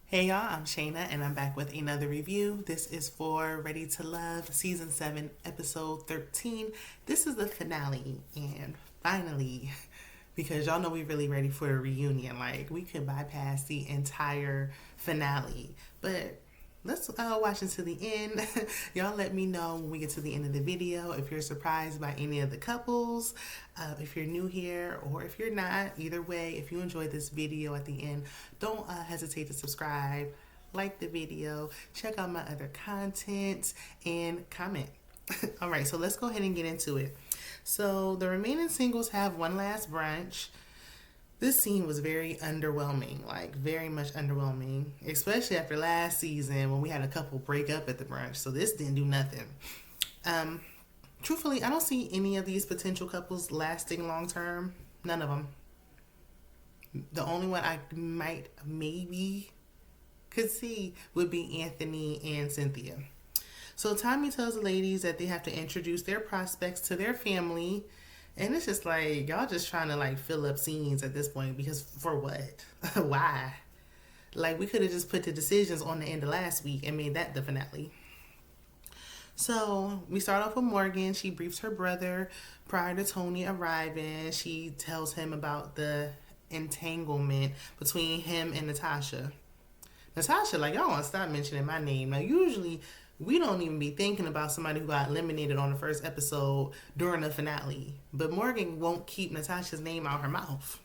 Hey y'all, I'm Shayna and I'm back with another review. This is for Ready to Love Season 7, Episode 13. This is the finale, and finally, because y'all know we're really ready for a reunion. Like, we could bypass the entire finale, but let's watch until the end. Y'all let me know when we get to the end of the video if you're surprised by any of the couples, if you're new here or if you're not. Either way, if you enjoyed this video at the end, don't hesitate to subscribe, like the video, check out my other content, and comment. All right, so let's go ahead and get into it. So the remaining singles have one last brunch. This scene was very underwhelming, like very much underwhelming, especially after last season when we had a couple break up at the brunch. So this didn't do nothing. Um, Truthfully, I don't see any of these potential couples lasting long term. None of them. The only one I might maybe could see would be Anthony and Cynthia. So Tommy tells the ladies that they have to introduce their prospects to their family. And it's just like, y'all just trying to like fill up scenes at this point because for what? Why? Like, we could have just put the decisions on the end of last week and made that the finale. So we start off with Morgan. She briefs her brother prior to Tony arriving. She tells him about the entanglement between him and Natasha. Natasha, like, y'all want to stop mentioning my name. Now, usually we don't even be thinking about somebody who got eliminated on the first episode during the finale. But Morgan won't keep Natasha's name out her mouth.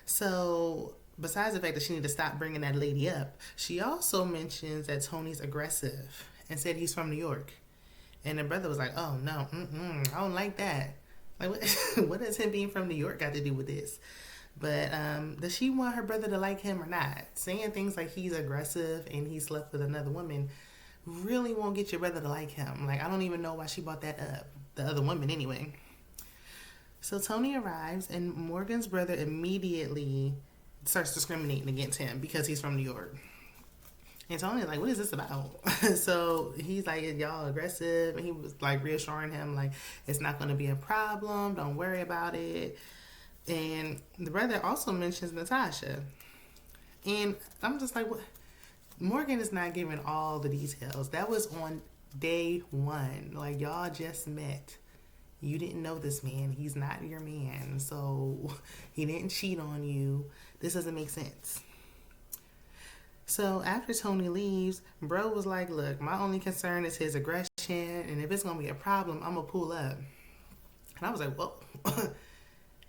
So, besides the fact that she need to stop bringing that lady up, she also mentions that Tony's aggressive and said he's from New York. And the brother was like, oh, no, I don't like that. Like, what does him being from New York got to do with this? But does she want her brother to like him or not? Saying things like he's aggressive and he slept with another woman really won't get your brother to like him. Like, I don't even know why she brought that up. The other woman, anyway. So Tony arrives, and Morgan's brother immediately starts discriminating against him because he's from New York. And Tony's like, what is this about? So he's like, y'all aggressive. And he was like reassuring him, like, it's not going to be a problem. Don't worry about it. And the brother also mentions Natasha. And I'm just like, what? Morgan is not giving all the details. That was on day one. Like, y'all just met. You didn't know this man. He's not your man. So he didn't cheat on you. This doesn't make sense. So after Tony leaves, bro was like, look, my only concern is his aggression. And if it's going to be a problem, I'm going to pull up. And I was like, whoa.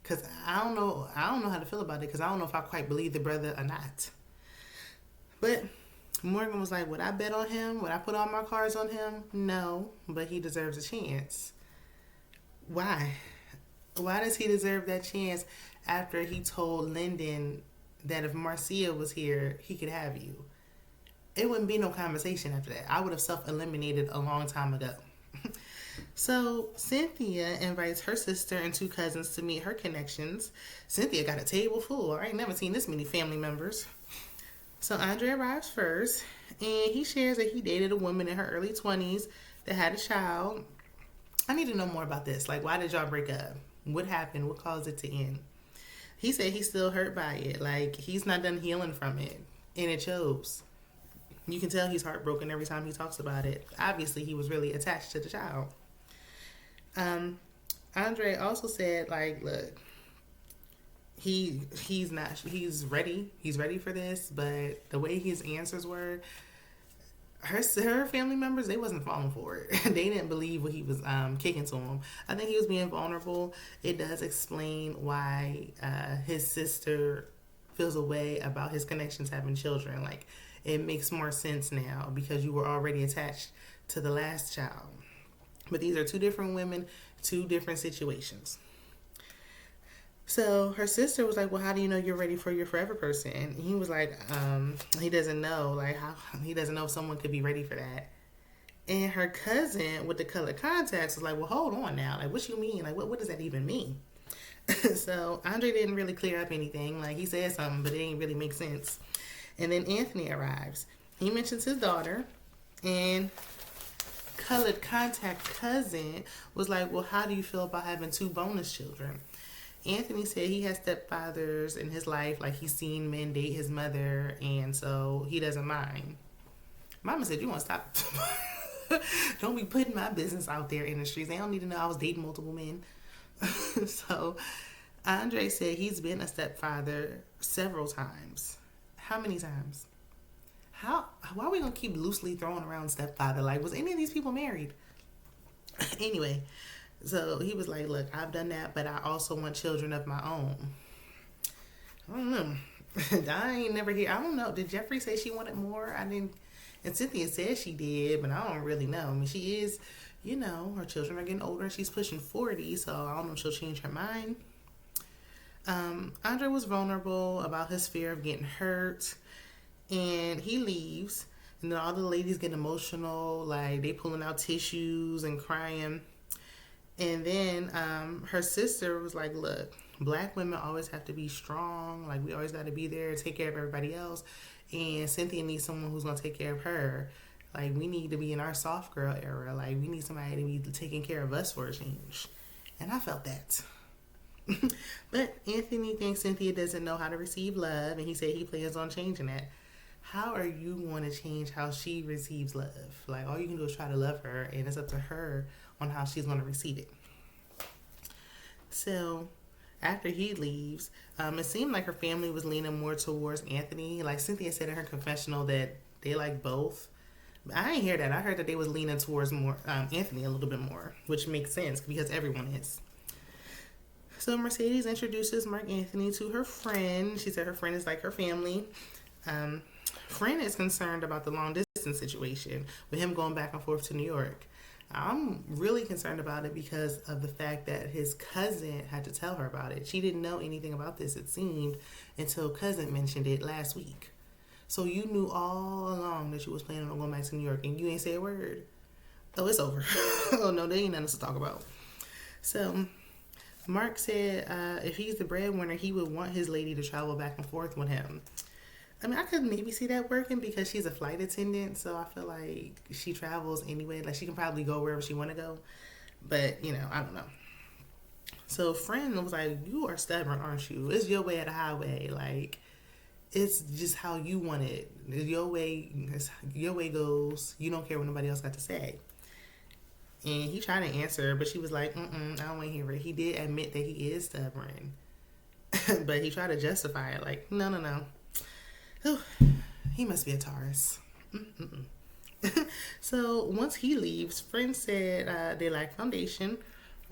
Because I don't know how to feel about it, because I don't know if I quite believe the brother or not. But Morgan was like, would I bet on him? Would I put all my cards on him? No, but he deserves a chance. Why? Why does he deserve that chance after he told Lyndon that if Marcia was here, he could have you? It wouldn't be no conversation after that. I would have self-eliminated a long time ago. So Cynthia invites her sister and two cousins to meet her connections. Cynthia got a table full. I ain't never seen this many family members. So Andre arrives first, and he shares that he dated a woman in her early 20s that had a child. I need to know more about this. Like, why did y'all break up? What happened? What caused it to end? He said he's still hurt by it. Like, he's not done healing from it, and it shows. You can tell he's heartbroken every time he talks about it. Obviously, he was really attached to the child. Andre also said, like, look, he's ready for this, but the way his answers were, her family members, they wasn't falling for it. They didn't believe what he was kicking to him. I think he was being vulnerable. It does explain why his sister feels a way about his connections having children. Like, it makes more sense now because you were already attached to the last child. But these are two different women, two different situations. So her sister was like, well, how do you know you're ready for your forever person? And he was like, he doesn't know. Like, how he doesn't know if someone could be ready for that. And her cousin with the colored contacts was like, well, hold on now. Like, what you mean? Like, what does that even mean? So Andre didn't really clear up anything. Like, he said something, but it didn't really make sense. And then Anthony arrives. He mentions his daughter, and colored contact cousin was like, well, how do you feel about having two bonus children? Anthony said he has stepfathers in his life, like he's seen men date his mother, and so he doesn't mind. Mama said, "You want to stop? Don't be putting my business out there in the streets. They don't need to know I was dating multiple men." So Andre said he's been a stepfather several times. How many times? How? Why are we gonna keep loosely throwing around stepfather? Like, was any of these people married? Anyway, so he was like, "Look, I've done that, but I also want children of my own." I don't know. I ain't never hear. I don't know. Did Jeffrey say she wanted more? I didn't. And Cynthia said she did, but I don't really know. I mean, she is, her children are getting older and she's pushing 40, so I don't know if she'll change her mind. Andre was vulnerable about his fear of getting hurt, and he leaves. And then all the ladies get emotional, like they pulling out tissues and crying. And then her sister was like, "Look, Black women always have to be strong. Like, we always got to be there to take care of everybody else. And Cynthia needs someone who's going to take care of her. Like, we need to be in our soft girl era. Like, we need somebody to be taking care of us for a change." And I felt that. But Anthony thinks Cynthia doesn't know how to receive love, and he said he plans on changing that. How are you going to change how she receives love? Like, all you can do is try to love her, and it's up to her on how she's going to receive it. So after he leaves, it seemed like her family was leaning more towards Anthony. Like Cynthia said in her confessional that they like both. But I didn't hear that. I heard that they was leaning towards more Anthony a little bit more, which makes sense because everyone is. So Mercedes introduces Mark Anthony to her friend. She said her friend is like her family. Friend is concerned about the long distance situation with him going back and forth to New York. I'm really concerned about it because of the fact that his cousin had to tell her about it. She didn't know anything about this, it seemed, until cousin mentioned it last week. So you knew all along that you was planning on going back to New York and you ain't say a word. Oh, it's over. Oh, no, there ain't nothing to talk about. So Mark said if he's the breadwinner, he would want his lady to travel back and forth with him. I mean, I could maybe see that working because she's a flight attendant, so I feel like she travels anyway. Like, she can probably go wherever she want to go. But, I don't know. So, friend was like, "You are stubborn, aren't you? It's your way or the highway. Like, it's just how you want it. Your way goes. You don't care what nobody else got to say." And he tried to answer her, but she was like, I don't want to hear it. He did admit that he is stubborn. But he tried to justify it. Like, no. Oh, he must be a Taurus. So once he leaves, friend said they lack foundation.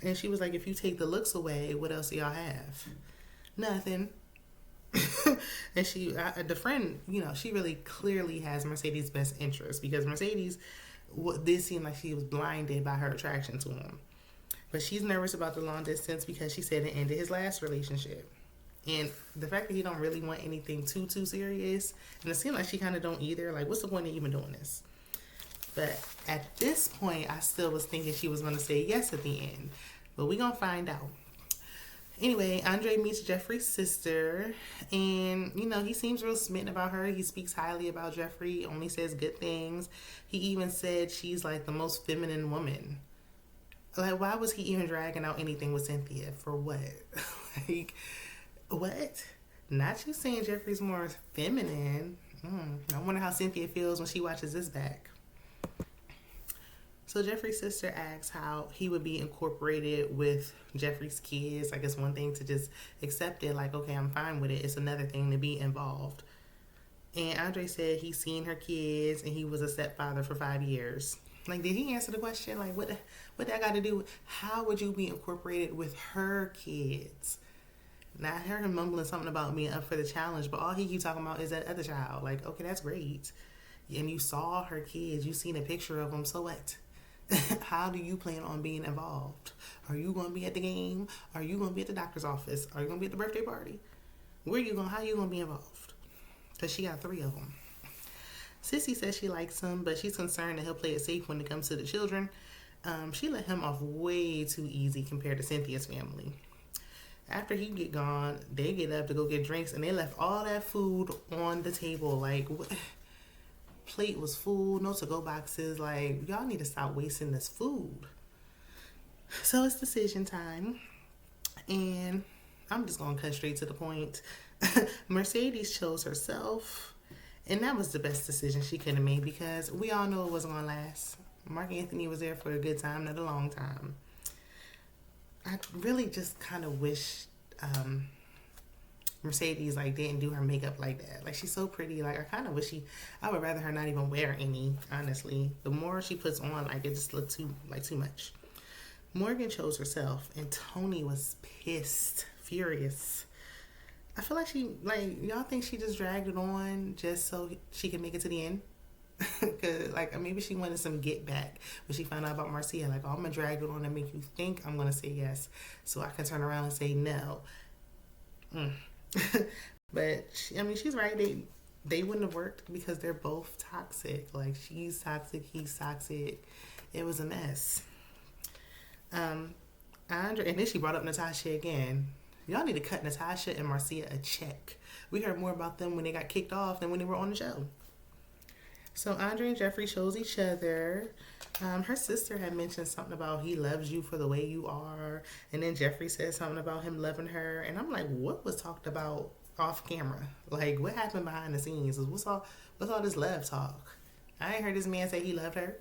And she was like, "If you take the looks away, what else do y'all have?" Nothing. And the friend, she really clearly has Mercedes' best interest because Mercedes did seem like she was blinded by her attraction to him. But she's nervous about the long distance because she said it ended his last relationship. And the fact that he don't really want anything too serious, and it seemed like she kind of don't either. Like, what's the point of even doing this? But at this point, I still was thinking she was going to say yes at the end. But we're going to find out. Anyway, Andre meets Jeffrey's sister, and, he seems real smitten about her. He speaks highly about Jeffrey, only says good things. He even said she's, like, the most feminine woman. Like, why was he even dragging out anything with Cynthia? For what? Like, what? Not you saying Jeffrey's more feminine. I wonder how Cynthia feels when she watches this back. So Jeffrey's sister asks how he would be incorporated with Jeffrey's kids. I guess one thing to just accept it, like, okay, I'm fine with it. It's another thing to be involved. And Andre said he's seen her kids and he was a stepfather for 5 years. Like, did he answer the question? Like, what that got to do with, how would you be incorporated with her kids? Now, I heard him mumbling something about being up for the challenge, but all he keeps talking about is that other child. Like, okay, that's great. And you saw her kids. You seen a picture of them, so what? How do you plan on being involved? Are you going to be at the game? Are you going to be at the doctor's office? Are you going to be at the birthday party? How are you going to be involved? Because she got 3 of them. Sissy says she likes him, but she's concerned that he'll play it safe when it comes to the children. She let him off way too easy compared to Cynthia's family. After he get gone, they get up to go get drinks, and they left all that food on the table. Like, plate was full, no to-go boxes. Like, y'all need to stop wasting this food. So it's decision time, and I'm just gonna cut straight to the point. Mercedes chose herself, and that was the best decision she could have made because we all know it wasn't gonna last. Mark Anthony was there for a good time, not a long time. I really just kind of wish Mercedes like didn't do her makeup like that. Like she's so pretty. Like I kind of wish I would rather her not even wear any. Honestly, the more she puts on, like it just looked too much. Morgan chose herself, and Tony was pissed, furious. I feel like y'all think she just dragged it on just so she could make it to the end. Cause like maybe she wanted some get back when she found out about Marcia. Like, oh, I'm gonna drag it on and make you think I'm gonna say yes, so I can turn around and say no. But she's right. They wouldn't have worked because they're both toxic. Like she's toxic, he's toxic. It was a mess. Andre, and then she brought up Natasha again. Y'all need to cut Natasha and Marcia a check. We heard more about them when they got kicked off than when they were on the show. So Andre and Jeffrey chose each other. Her sister had mentioned something about he loves you for the way you are. And then Jeffrey said something about him loving her. And I'm like, what was talked about off camera? Like, what happened behind the scenes? What's all this love talk? I ain't heard this man say he loved her.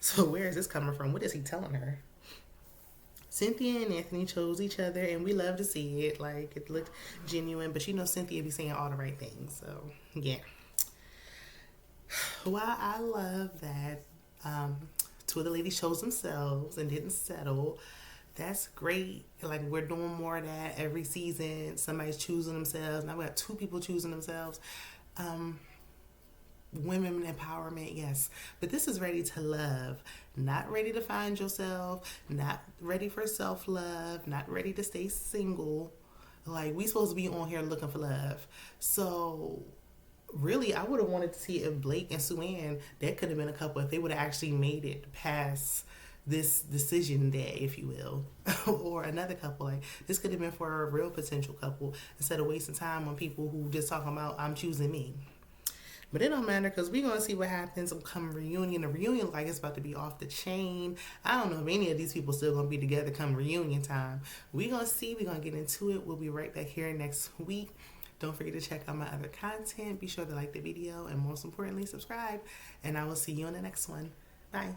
So where is this coming from? What is he telling her? Cynthia and Anthony chose each other, and we love to see it. Like, it looked genuine, but Cynthia be saying all the right things. So, yeah. While I love that two of the ladies chose themselves and didn't settle, that's great. Like, we're doing more of that every season. Somebody's choosing themselves. Now we have two people choosing themselves. Women empowerment, yes. But this is ready to love. Not ready to find yourself. Not ready for self-love. Not ready to stay single. Like, we supposed to be on here looking for love. So, really, I would have wanted to see if Blake and Sue-Ann, that could have been a couple if they would have actually made it past this decision day, if you will. Or another couple. Like, this could have been for a real potential couple instead of wasting time on people who just talking about, I'm choosing me. But it don't matter because we're going to see what happens come reunion. The reunion, like, it's about to be off the chain. I don't know if any of these people still going to be together come reunion time. We're going to see. We're going to get into it. We'll be right back here next week. Don't forget to check out my other content. Be sure to like the video and most importantly, subscribe. And I will see you on the next one. Bye.